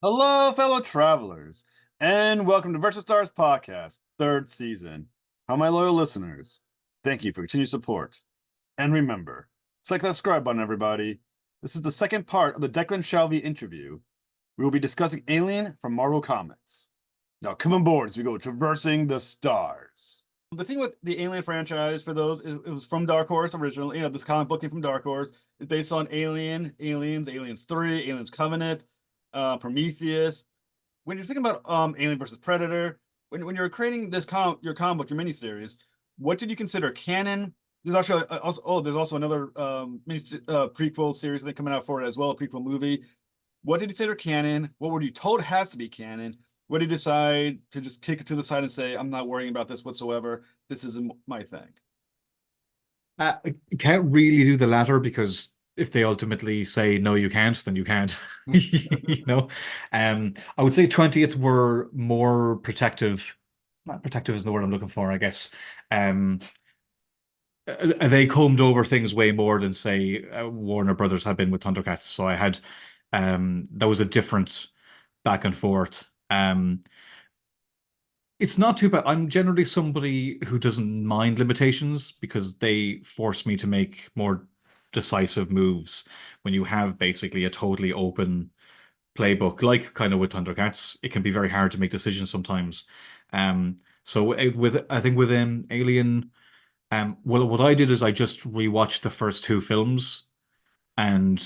Hello, fellow travelers, and welcome to Versus Stars Podcast, third season. How my loyal listeners, thank you for continued support. And remember, click that subscribe button, everybody. This is the second part of the Declan Shalvey interview. We will be discussing Alien from Marvel Comics. Now, come on board as we go traversing the stars. The thing with the Alien franchise, for those, it was from Dark Horse originally. This comic book came from Dark Horse. It's based on Aliens 3, Aliens Covenant, Prometheus. When you're thinking about Alien versus Predator, when you're creating your comic book, your miniseries, what did you consider canon? There's also another prequel series I think coming out for it as well, a prequel movie. What did you consider canon? What were you told has to be canon? What did you decide to just kick it to the side and say, I'm not worrying about this whatsoever. This isn't my thing. I can't really do the latter because if they ultimately say no, you can't, then you can't. You know, I would say 20th were more protective. Not protective is the word I'm looking for, I guess. Um, they combed over things way more than say Warner Brothers had been with Thundercats. So I had that was a different back and forth. It's not too bad. I'm generally somebody who doesn't mind limitations because they force me to make more decisive moves when you have basically a totally open playbook, like kind of with Thundercats. It can be very hard to make decisions sometimes. So with I think with Alien, well, what I did is I just rewatched the first two films and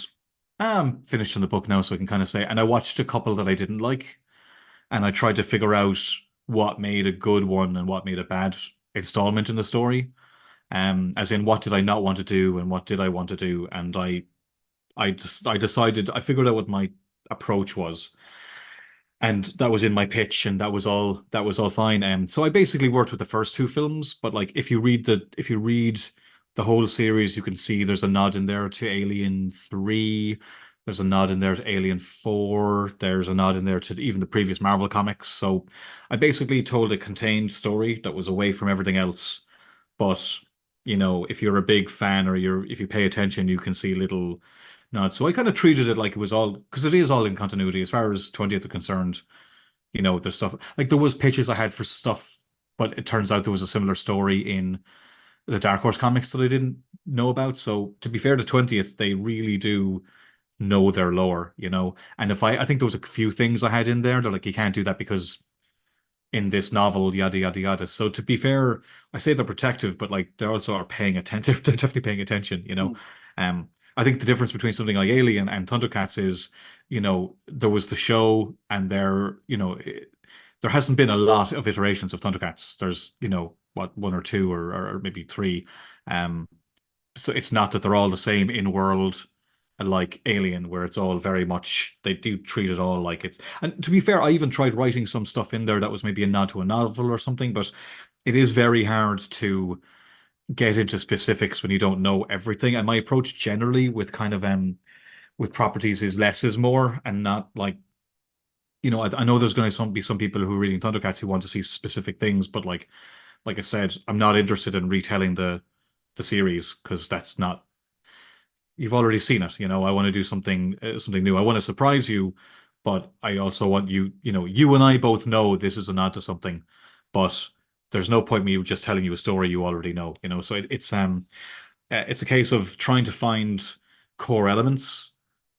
I'm finished in the book now, so I can kind of say, and I watched a couple that I didn't like and I tried to figure out what made a good one and what made a bad installment in the story. As in, what did I not want to do and what did I want to do? And I decided I figured out what my approach was, and that was in my pitch, and that was all fine. So I basically worked with the first two films, but like if you read the whole series, you can see there's a nod in there to Alien 3. There's a nod in there to Alien 4. There's a nod in there to even the previous Marvel comics. So I basically told a contained story that was away from everything else. But, if you're a big fan or if you pay attention, you can see little nods. So I kind of treated it like it was all, because it is all in continuity as far as 20th are concerned. The stuff like there was pitches I had for stuff, but it turns out there was a similar story in the Dark Horse comics that I didn't know about. So to be fair to 20th, they really do know their lore. And if I think there was a few things I had in there, they're like, you can't do that because in this novel, yada yada yada. So to be fair, I say they're protective, but like they also are paying attentive. They're definitely paying attention. Um, I think the difference between something like Alien and Thundercats is, there was the show and there hasn't been a lot of iterations of Thundercats. There's, what, one or two or maybe three. Um, so it's not that they're all the same in world like Alien, where it's all very much they do treat it all like it's. And to be fair, I even tried writing some stuff in there that was maybe a nod to a novel or something, but it is very hard to get into specifics when you don't know everything. And my approach generally with kind of with properties is less is more, and not like I know there's going to be some people who are reading Thundercats who want to see specific things, but like I said, I'm not interested in retelling the series because that's not you've already seen it. I want to do something new. I want to surprise you, but I also want you. You and I both know this is a nod to something, but there's no point me just telling you a story you already know. So it's a case of trying to find core elements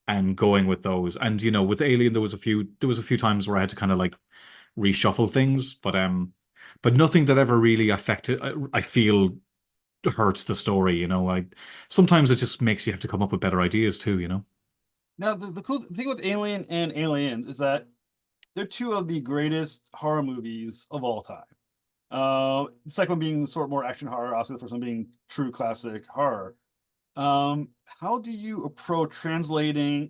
and going with those. And with Alien, there was a few times where I had to kind of like reshuffle things, but nothing that ever really affected. I feel hurts the story. I sometimes it just makes you have to come up with better ideas too. Now, the cool thing with Alien and Aliens is that they're two of the greatest horror movies of all time. The second one being sort of more action horror, also the first one being true classic horror. How do you approach translating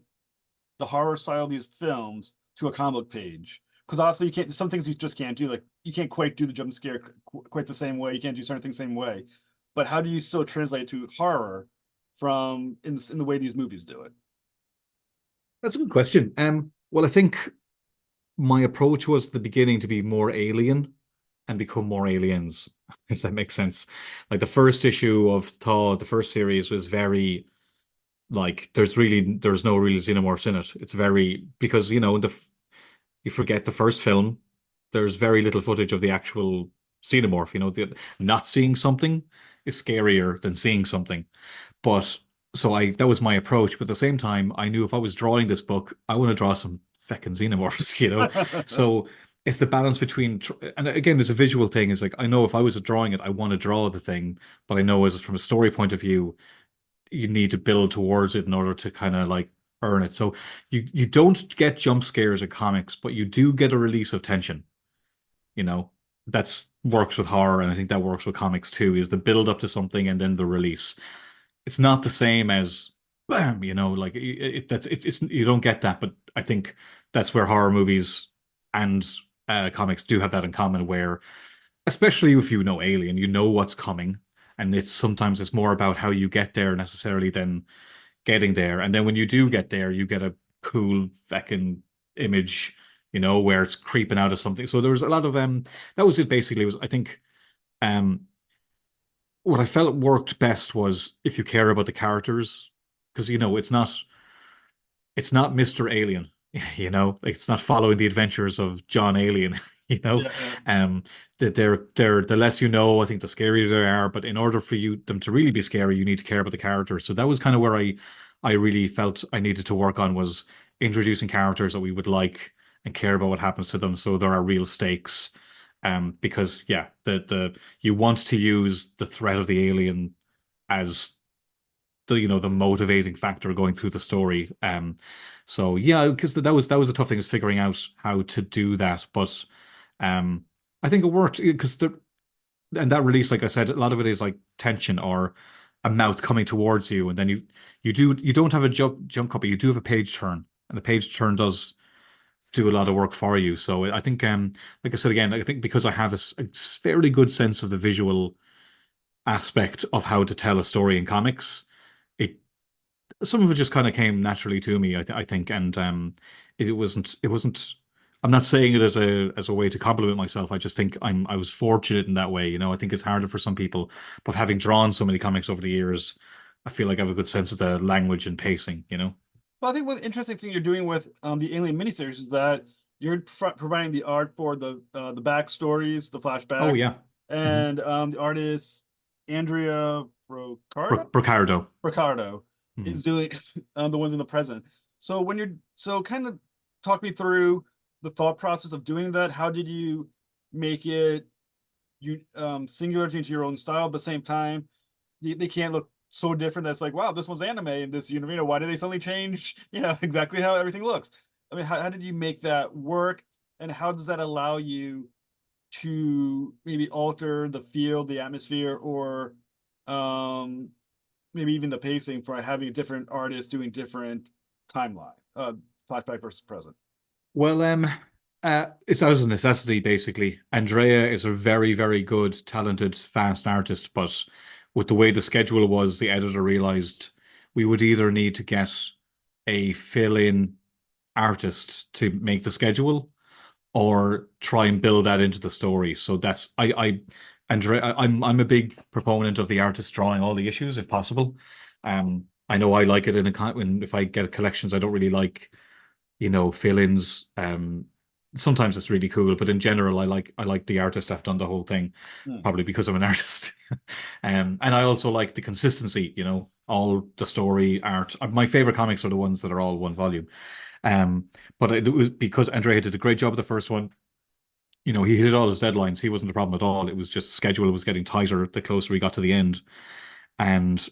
the horror style of these films to a comic book page? Because obviously you can't. Some things you just can't do. Like you can't quite do the jump scare quite the same way. You can't do certain things the same way. But how do you still translate to horror from in the way these movies do it? That's a good question. Well, I think my approach was at the beginning to be more alien and become more aliens, if that makes sense. Like the first issue of Thaw, the first series was very like there's no real xenomorphs in it. It's very because You forget the first film. There's very little footage of the actual xenomorph. Not seeing something is scarier than seeing something. But so I that was my approach. But at the same time, I knew if I was drawing this book, I want to draw some feckin' xenomorphs. So it's the balance between, and again, it's a visual thing. It's like I know if I was drawing it, I want to draw the thing, but I know as from a story point of view, you need to build towards it in order to kind of like earn it. So you don't get jump scares in comics, but you do get a release of tension. You know, that's works with horror, and I think that works with comics too, is the build up to something and then the release. It's not the same as bam, like that's it's you don't get that, but I think that's where horror movies and comics do have that in common, where especially if you know Alien, you know what's coming, and it's more about how you get there necessarily than getting there. And then when you do get there, you get a cool fucking image, where it's creeping out of something. So there was a lot of that was it basically. Was I think um what I felt worked best was if you care about the characters, because it's not Mr. Alien, it's not following the adventures of John Alien, you know. Yeah, yeah. Um, that they're the less you know, I think the scarier they are. But in order for them to really be scary, you need to care about the characters. So that was kind of where I really felt I needed to work on, was introducing characters that we would like and care about what happens to them, so there are real stakes. Because yeah, the you want to use the threat of the alien as the motivating factor going through the story. So yeah, because that was a tough thing, is figuring out how to do that. But um, I think it worked because and that release, like I said, a lot of it is like tension or a mouth coming towards you, and then you don't have a jump cut, but you do have a page turn, and the page turn does do a lot of work for you. So I think like I said again, I think because I have a fairly good sense of the visual aspect of how to tell a story in comics, it some of it just kind of came naturally to me, I think, and it wasn't. I'm not saying it as a way to compliment myself. I just think I was fortunate in that way. I think it's harder for some people, but having drawn so many comics over the years, I feel like I have a good sense of the language and pacing. Well, I think one interesting thing you're doing with the Alien miniseries is that you're providing the art for the backstories, the Oh flashbacks, yeah. Hmm. and the artist Andrea Brocardo Ricardo. Ricardo is Mhm. doing the ones in the present. So when you're so kind of talk me through the thought process of doing that. How did you make it singular to your own style, but at the same time they can't look so different that's like, wow, this one's anime in this universe. Why did they suddenly change, exactly how everything looks? I mean, how did you make that work? And how does that allow you to maybe alter the feel, the atmosphere, or um, maybe even the pacing for having different artists doing different timeline, flashback versus present? Well, it's out of necessity, basically. Andrea is a very, very good, talented, fast artist, but with the way the schedule was, the editor realized we would either need to get a fill-in artist to make the schedule, or try and build that into the story. So that's Andrea. I'm a big proponent of the artist drawing all the issues if possible. I know I like it when if I get collections, I don't really like fill-ins. Sometimes it's really cool, but in general, I like the artist have done the whole thing, Hmm. probably because I'm an artist. And I also like the consistency, all the story art. My favorite comics are the ones that are all one volume. Um, but it was because Andrea did a great job of the first one. He hit all his deadlines. He wasn't the problem at all. It was just schedule was getting tighter the closer he got to the end. And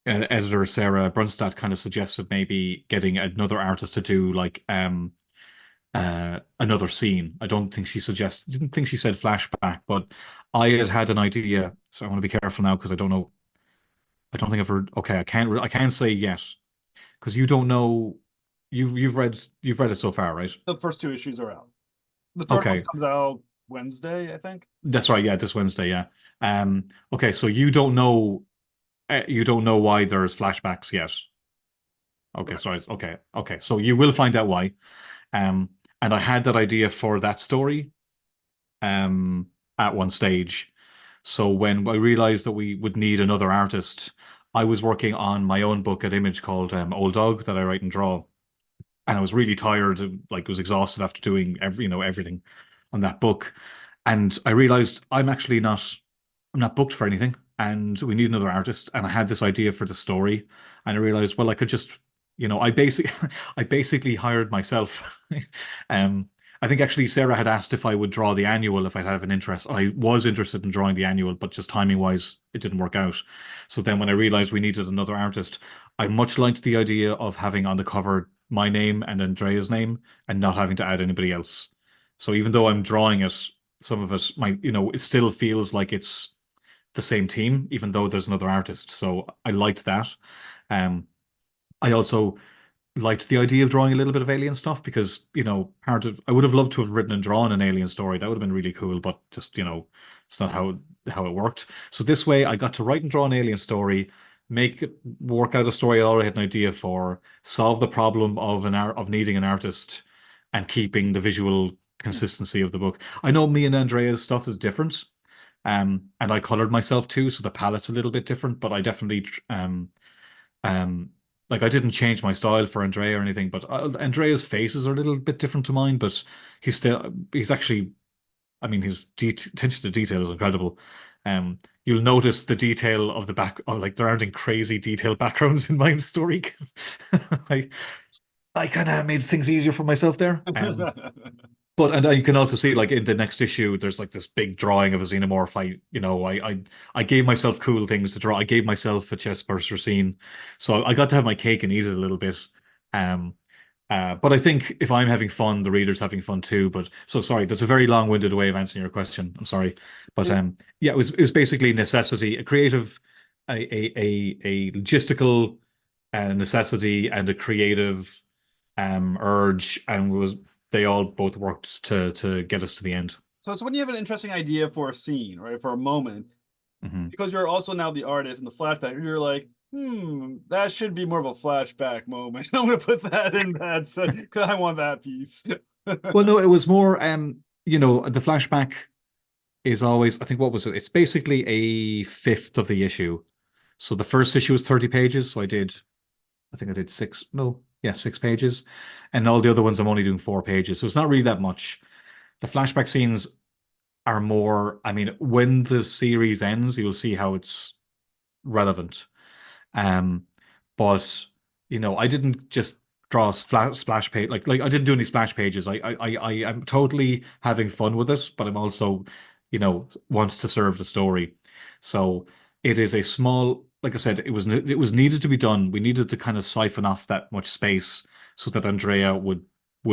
editor Sarah Brunstad kind of suggested maybe getting another artist to do like another scene. I don't think she suggested, didn't think she said flashback, but I had an idea. So I want to be careful now because I don't know. I don't think I've heard. Okay, I can't say yet because you don't know. You've read it so far, right? The first two issues are out. The third one Okay, comes out Wednesday, I think. that's right. Yeah, this Wednesday. Yeah. Okay, so you don't know why there's flashbacks yet. Okay, Correct. sorry. Okay, okay. So you will find out why. Um, and I had that idea for that story um, at one stage. So when I realized that we would need another artist, I was working on my own book at Image called Old Dog that I write and draw. and I was really tired, like was exhausted after doing everything on that book. And I realized I'm not booked for anything, and we need another artist. And I had this idea for the story, and I realized, well, I could just, I basically I basically hired myself. um, I think actually Sarah had asked if I would draw the annual if I'd have an interest. I was interested in drawing the annual, but just timing wise, it didn't work out. So then when I realized we needed another artist, I much liked the idea of having on the cover my name and Andrea's name and not having to add anybody else. So even though I'm drawing it, some of it might, it still feels like it's the same team, even though there's another artist. So I liked that. Um, I also liked the idea of drawing a little bit of alien stuff because, part of I would have loved to have written and drawn an alien story. That would have been really cool, but just, it's not how it worked. So this way I got to write and draw an alien story, work out a story I already had an idea for, solve the problem of needing an artist and keeping the visual Hmm. consistency of the book. I know me and Andrea's stuff is different. And I colored myself too, so the palette's a little bit different, but I definitely um, like I didn't change my style for Andrea or anything, but Andrea's faces are a little bit different to mine, but he's actually, I mean, his attention to detail is incredible. You'll notice the detail of the back, like there aren't any crazy detailed backgrounds in my story. 'Cause I I kind of made things easier for myself there. But and you can also see like in the next issue, there's like this big drawing of a xenomorph. I gave myself cool things to draw. I gave myself a chest burster scene, so I got to have my cake and eat it a little bit. Um, but I think if I'm having fun, the reader's having fun too. But so sorry, that's a very long-winded way of answering your question. I'm sorry, but It- yeah, it was basically necessity, a creative, a logistical necessity, and a creative urge, and was they all both worked to get us to the end. so it's when you have an interesting idea for a scene, right, for a moment, Hmm. because you're also now the artist in the flashback, you're like, that should be more of a flashback moment. I'm gonna put that in that because I want that piece. Well, no, it was more, the flashback is always, I think, what was it? It's basically a fifth of the issue. So the first issue was 30 pages. So I think I did six, no, yeah, 6 pages. And all the other ones, I'm only doing 4 pages. So it's not really that much. The flashback scenes are more, I mean, when the series ends, you'll see how it's relevant. Um, but I didn't just draw splash page like I didn't do any splash pages. I'm totally having fun with it, but I'm also, want to serve the story. So it is a small, like I said, it was needed to be done. We needed to kind of siphon off that much space so that Andrea would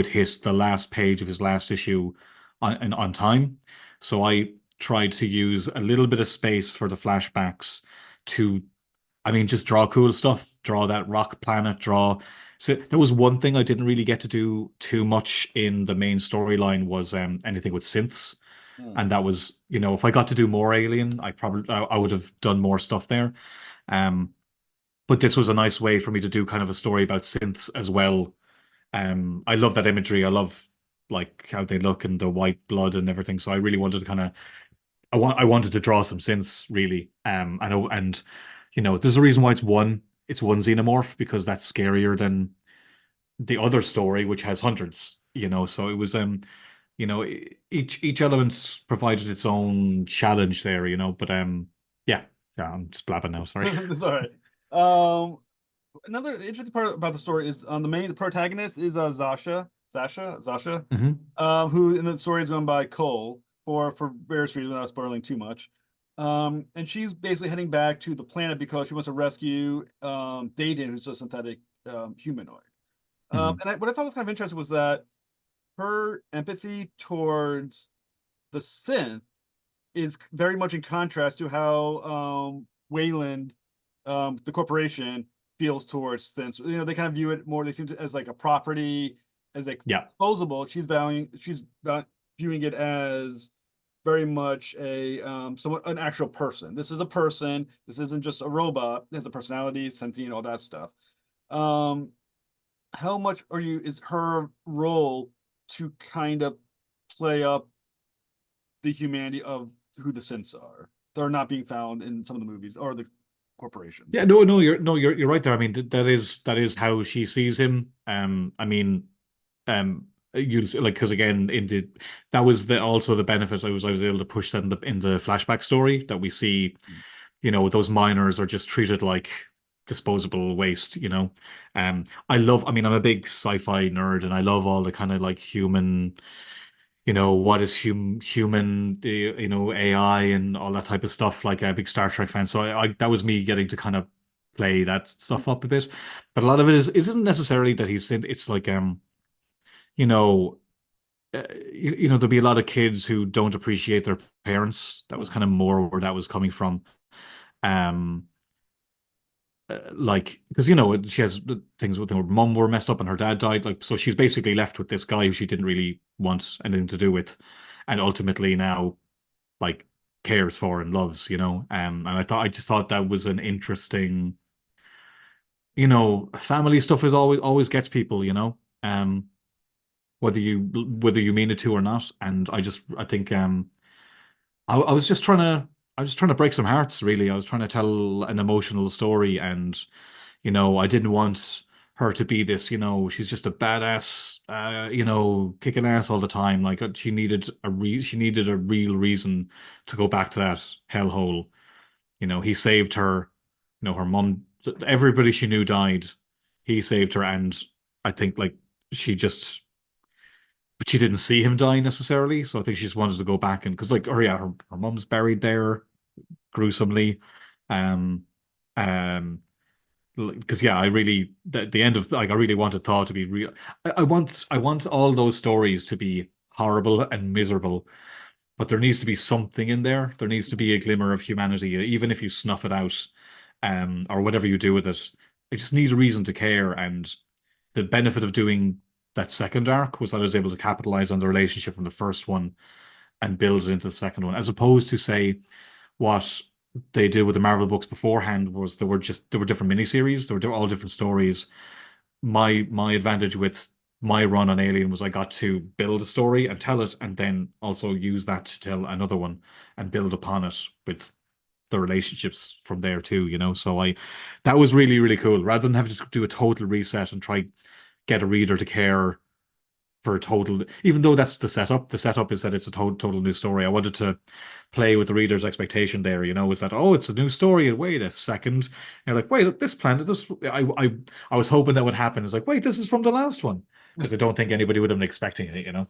hit the last page of his last issue on time. So I tried to use a little bit of space for the flashbacks to, I mean, just draw cool stuff, draw that rock planet, draw. So there was one thing I didn't really get to do too much in the main storyline was anything with synths. Hmm. And that was, if I got to do more Alien, I would have done more stuff there. Um, but this was a nice way for me to do kind of a story about synths as well. I love that imagery. I love like how they look and the white blood and everything. So I really wanted to kind of I wanted to draw some synths really. I know, and there's a reason why it's one xenomorph because that's scarier than the other story, which has hundreds. So it was each element provided its own challenge there. But yeah, yeah, I'm just blabbing now. Sorry. It's all right. Um, Another interesting part about the story is the protagonist is Zasha, Hmm. who in the story is going by Cole for various reasons without spoiling too much. And she's basically heading back to the planet because she wants to rescue Dayton, who's a synthetic humanoid. Hmm. What I thought was kind of interesting was that her empathy towards the synth is very much in contrast to how Wayland, the corporation, feels towards synths. They kind of view it more. They seem to as like a property, as like Yeah. disposable. She's not viewing it as very much a somewhat an actual person. This is a person. This isn't just a robot. It has a personality, sentient, all that stuff. Um, how much is her role to kind of play up the humanity of who the synths are? They're not being found in some of the movies or the corporations. Yeah, no, you're right there. I mean, that is how she sees him. I mean, you like because again, in the that was the also the benefit I was able to push that in the flashback story that we see. Those miners are just treated like disposable waste. I mean, I'm a big sci-fi nerd, and I love all the kind of like human what is human, AI and all that type of stuff, like a big Star Trek fan. So that was me getting to kind of play that stuff up a bit. But a lot of it isn't necessarily that he's in, it's like, you know, there'll be a lot of kids who don't appreciate their parents. That was kind of more where that was coming from. Um, like, because she has the things with her mom were messed up and her dad died, like, so she's basically left with this guy who she didn't really want anything to do with, and ultimately now like cares for and loves, and I just thought that was an interesting, family stuff is always gets people, whether you mean it to or not. And I think I was just trying to break some hearts, really. I was trying to tell an emotional story, and I didn't want her to be this, she's just a badass, kicking ass all the time. Like she needed a real reason to go back to that hellhole. He saved her. Her mom, everybody she knew died. He saved her, and I think like she just, but she didn't see him die necessarily. So I think she just wanted to go back and because like, oh yeah, her mom's buried there gruesomely. Um, um, because yeah, I really the end of like I really wanted Thor to be real. I want all those stories to be horrible and miserable, but there needs to be something in there. There needs to be a glimmer of humanity, even if you snuff it out, or whatever you do with it. I just need a reason to care. And the benefit of doing that second arc was that I was able to capitalize on the relationship from the first one and build it into the second one, as opposed to say what they did with the Marvel books beforehand was there were different miniseries, there were all different stories. My advantage with my run on Alien was I got to build a story and tell it, and then also use that to tell another one and build upon it with the relationships from there too. So that was really really cool. Rather than having to do a total reset and try get a reader to care for a total, even though that's the setup. The setup is that it's a total new story. I wanted to play with the reader's expectation there, is that, oh, it's a new story, and wait a second. And you're like, wait, this planet, I was hoping that would happen. It's like, wait, this is from the last one. Because I don't think anybody would have been expecting it.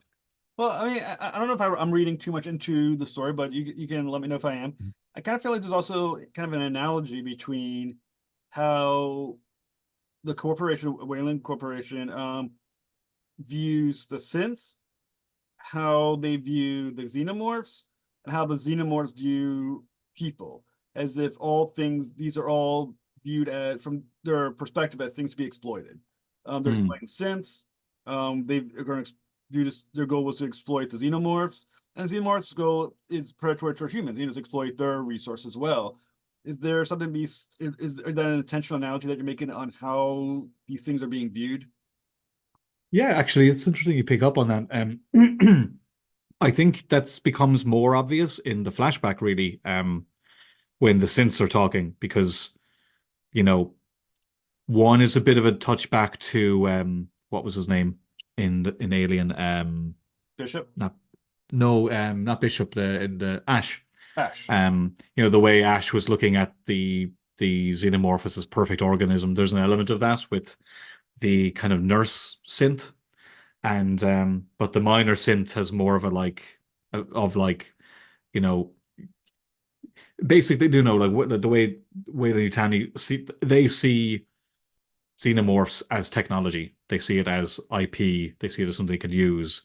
Well, I mean, I don't know if I'm reading too much into the story, but you can let me know if I am. I kind of feel like there's also kind of an analogy between how the corporation, Wayland Corporation, views the synths, how they view the xenomorphs, and how the xenomorphs view people, as if all things these are all viewed as from their perspective as things to be exploited. They're Hmm. exploiting synths. They are going to view this. Their goal was to exploit the xenomorphs, and the xenomorphs' goal is predatory toward humans. To exploit their resource as well. Is there something to be? Is that an intentional analogy that you're making on how these things are being viewed? Yeah, actually, it's interesting you pick up on that. I think that becomes more obvious in the flashback, really, when the synths are talking, because, you know, one is a bit of a touchback to what was his name in Alien? Bishop, Not no, not Bishop, the in the Ash. Ash. The way Ash was looking at the xenomorph as this perfect organism. There's an element of that with the kind of nurse synth, and but the minor synth has more of a like of like you know basically like the way the Yutani see they see xenomorphs as technology. They see it as IP. They see it as something they can use.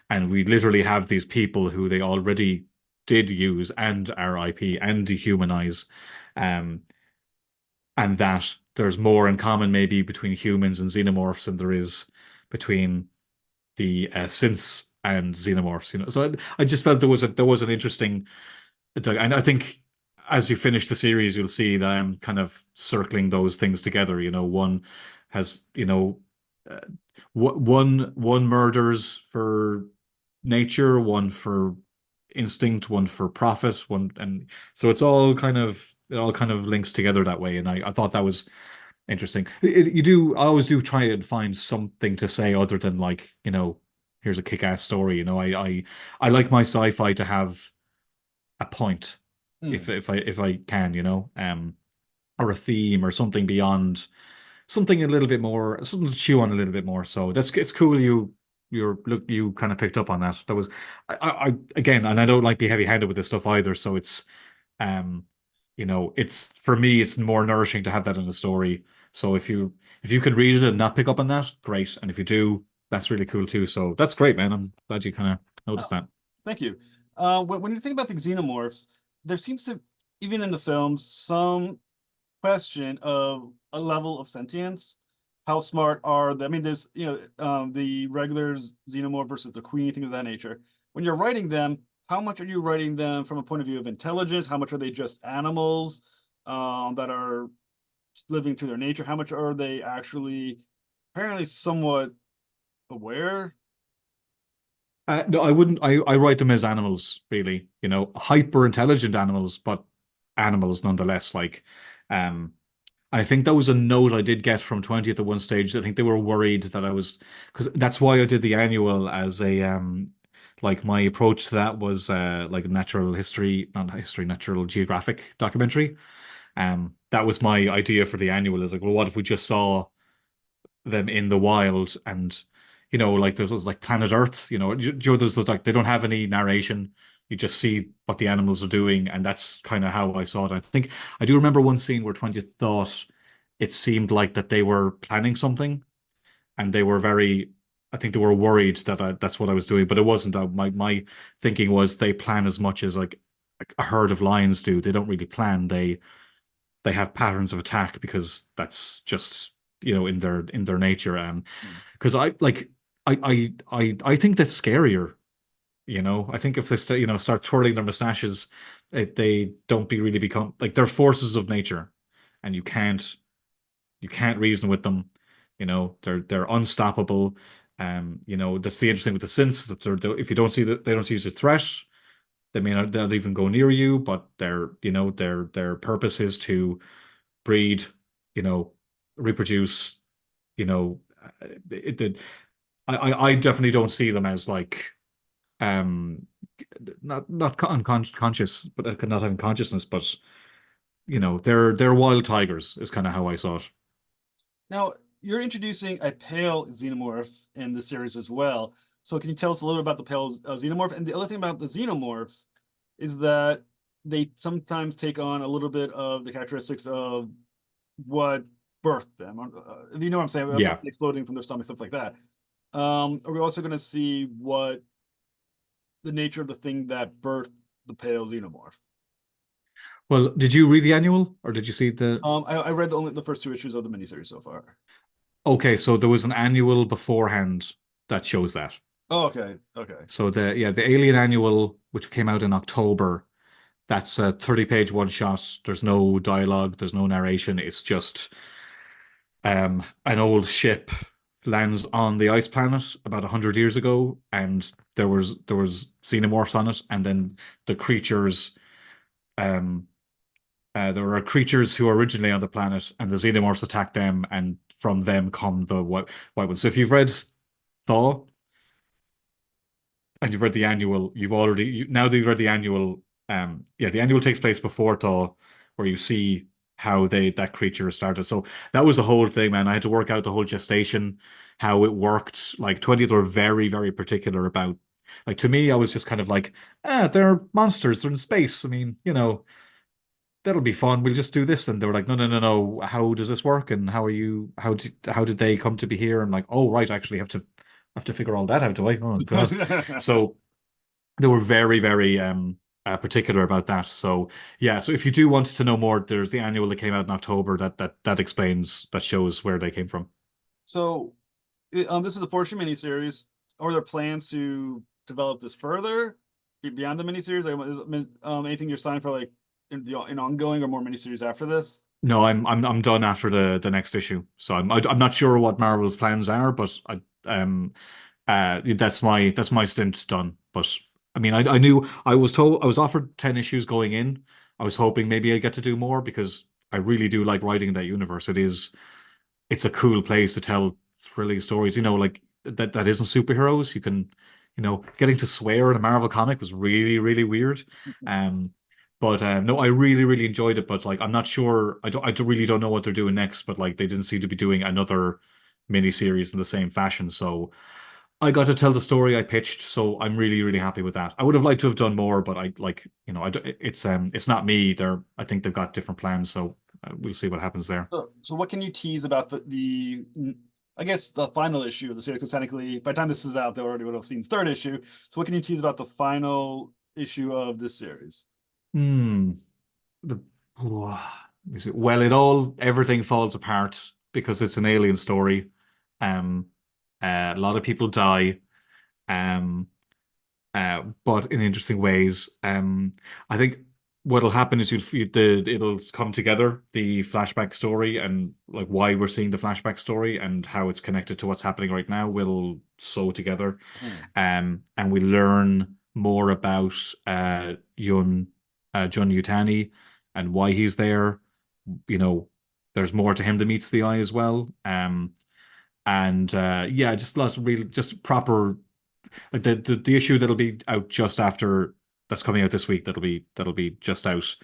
And we literally have these people who they already did use and are IP and dehumanize. Um, and that there's more in common maybe between humans and xenomorphs than there is between the synths and xenomorphs. So I just felt there was an interesting, and I think as you finish the series, you'll see that I'm kind of circling those things together. One has, uh, one murders for nature, one for instinct, one for profit, one, and so it all kind of links together that way. And I thought that was interesting. I always do try and find something to say other than like, here's a kick-ass story. I like my sci-fi to have a point Hmm. if I can, or a theme or something beyond something a little bit more, something to chew on a little bit more. So that's it's cool you kind of picked up on that. That was I again, and I don't like be heavy-handed with this stuff either. So um it's for me it's more nourishing to have that in the story. So if you could read it and not pick up on that, great. And if you do, that's really cool too. So that's great, man. I'm glad you kind of noticed Oh, that. thank you. When you think about the xenomorphs, there seems to, even in the films, some question of a level of sentience. How smart are they? I mean, there's the regular xenomorph versus the queen, things of that nature. When you're writing them, how much are you writing them from a point of view of intelligence? How much are they just animals that are living to their nature? How much are they actually apparently somewhat aware? No, I wouldn't. I write them as animals, really. Hyper intelligent animals, but animals nonetheless. I think that was a note I did get from 20th at one stage. I think they were worried that I was, because that's why I did the annual as a like my approach to that was like a natural history, not history, natural geographic documentary. That was my idea for the annual. Is like, well, what if we just saw them in the wild and like there's like Planet Earth, there's like they don't have any narration. You just see what the animals are doing, and that's kind of how I saw it. I think I do remember one scene where 20th thought it seemed like that they were planning something, and they were very. I think they were worried that that's what I was doing, but it wasn't. My thinking was they plan as much as like a herd of lions do. They don't really plan. They have patterns of attack because that's just in their nature. And Hmm. because I think that's scarier. I think if they start twirling their mustaches, they don't really become like they're forces of nature, and you can't reason with them. They're unstoppable. That's the interesting with the synths that if you don't see that they don't see as a threat, they may not even go near you. But their purpose is to breed, you know, reproduce. You know, it I definitely don't see them as like um not unconscious, but not having consciousness, but they're wild tigers is kind of how I saw it. Now, you're introducing a pale xenomorph in the series as well. So, can you tell us a little bit about the pale xenomorph? And the other thing about the xenomorphs is that they sometimes take on a little bit of the characteristics of what birthed them. If you know what I'm saying, Yeah. exploding from their stomach, stuff like that. Are we also going to see what the nature of the thing that birthed the pale xenomorph? Well, did you read the annual or did you see the? I read only the first two issues of the miniseries so far. Okay, so there was an annual beforehand that shows that. Oh, okay, okay. So the Alien annual, which came out in October, that's a 30-page one shot. There's no dialogue, there's no narration. It's just an old ship lands on the ice planet about 100 years ago, and there was xenomorphs on it, and then the creatures um there are creatures who are originally on the planet, and the xenomorphs attack them, and from them come the white ones. So if you've read Thaw and you've read the annual, now that you've read the annual, the annual takes place before Thaw, where you see how that creature started. So that was the whole thing, man. I had to work out the whole gestation, how it worked. Like 20th were very, very particular about. Like to me, I was just kind of like, they're monsters. They're in space. I mean, that'll be fun. We'll just do this. And they were like, no, no, no, no. How does this work? And how did they come to be here? I'm like, oh, right. I actually have to figure all that out, do I? Oh God. So they were very, very particular about that. So yeah. So if you do want to know more, there's the annual that came out in October that explains that shows where they came from. So, this is a Fortune miniseries. Are there plans to develop this further beyond the miniseries? Like, anything you're signed for, like in ongoing or more miniseries after this? No, I'm done after the next issue. So I'm not sure what Marvel's plans are, but that's my stint done. But I mean, I knew I was told I was offered 10 issues going in. I was hoping maybe I get to do more because I really do like writing in that universe. It's a cool place to tell thrilling stories. Like that isn't superheroes. You can, getting to swear in a Marvel comic was really, really weird. Um, but no, I really, really enjoyed it. But like, I'm not sure. Really don't know what they're doing next. But like, they didn't seem to be doing another miniseries in the same fashion. So I got to tell the story I pitched. So I'm really, really happy with that. I would have liked to have done more, but I like, it's not me. I think they've got different plans. So we'll see what happens there. So what can you tease about the I guess the final issue of the series? Because technically, by the time this is out, they already would have seen the third issue. So what can you tease about the final issue of this series? Hmm. The, oh, well, everything falls apart because it's an alien story. Um, a lot of people die. Um, but in interesting ways. I think what'll happen is it'll come together, the flashback story and like why we're seeing the flashback story and how it's connected to what's happening right now will sew together. Hmm. And we learn more about Jun Yutani and why he's there. You know, there's more to him than meets the eye as well. And yeah, just lots of really just proper like the issue that'll be out just after that's coming out this week that'll be just out.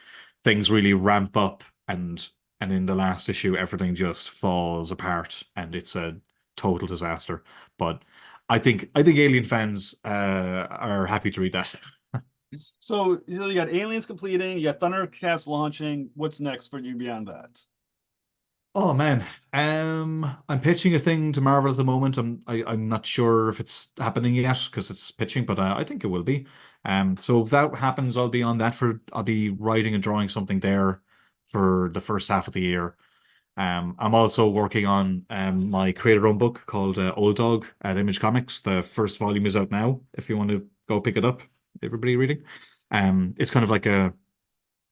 Things really ramp up and in the last issue everything just falls apart and it's a total disaster. But I think Alien fans are happy to read that. So you got Aliens completing, you got Thundercats launching. What's next for you beyond that? Oh man, I'm pitching a thing to Marvel at the moment. I'm not sure if it's happening yet because it's pitching, but I think it will be. So if that happens, I'll be writing and drawing something there for the first half of the year. I'm also working on my creator-owned book called Old Dog at Image Comics. The first volume is out now. If you want to go pick it up, everybody reading. It's kind of like a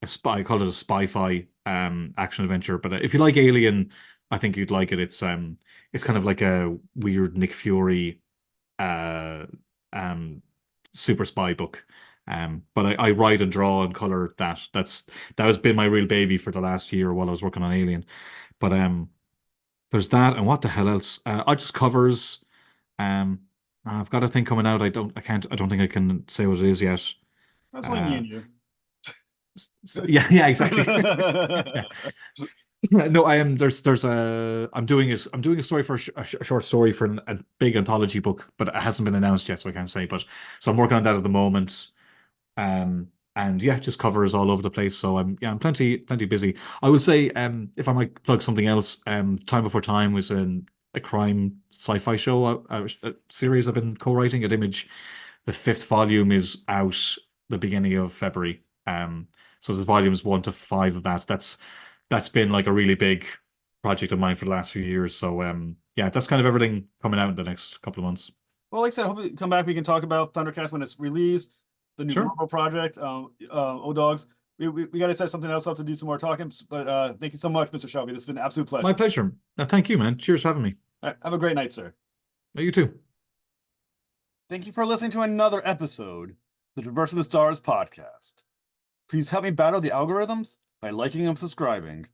spy. I call it a spy-fi action adventure. But if you like Alien, I think you'd like it. It's kind of like a weird Nick Fury uh um super spy book. But I write and draw and color that. That has been my real baby for the last year while I was working on Alien. But there's that, and what the hell else? I just covers. Um, I've got a thing coming out. I don't think I can say what it is yet. That's only me Uh, and you. yeah, yeah, exactly. No, I am. There's a. I'm doing a story for a short story for a big anthology book, but it hasn't been announced yet, so I can't say. But so I'm working on that at the moment. Um, and yeah, just covers all over the place. So I'm plenty busy. I would say if I might plug something else, Time Before Time was a crime sci-fi show, a series I've been co-writing at Image. The fifth volume is out the beginning of February. So the volumes 1 to 5 of that. That's been like a really big project of mine for the last few years. So yeah, that's kind of everything coming out in the next couple of months. Well, like I said, I hope you come back. We can talk about Thundercats when it's released, the new Sure. Marvel project, O-Dogs. We got to set something else up to do some more talking. But thank you so much, Mr. Shelby. This has been an absolute My pleasure. pleasure. Thank you, man. Cheers for having me. All right, have a great night, sir. You too. Thank you for listening to another episode of the Traverse of the Stars podcast. Please help me battle the algorithms by liking and subscribing.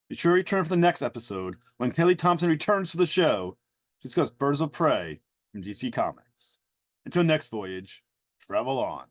Be sure to return for the next episode when Kelly Thompson returns to the show to discuss Birds of Prey from DC Comics. Until next voyage, travel on.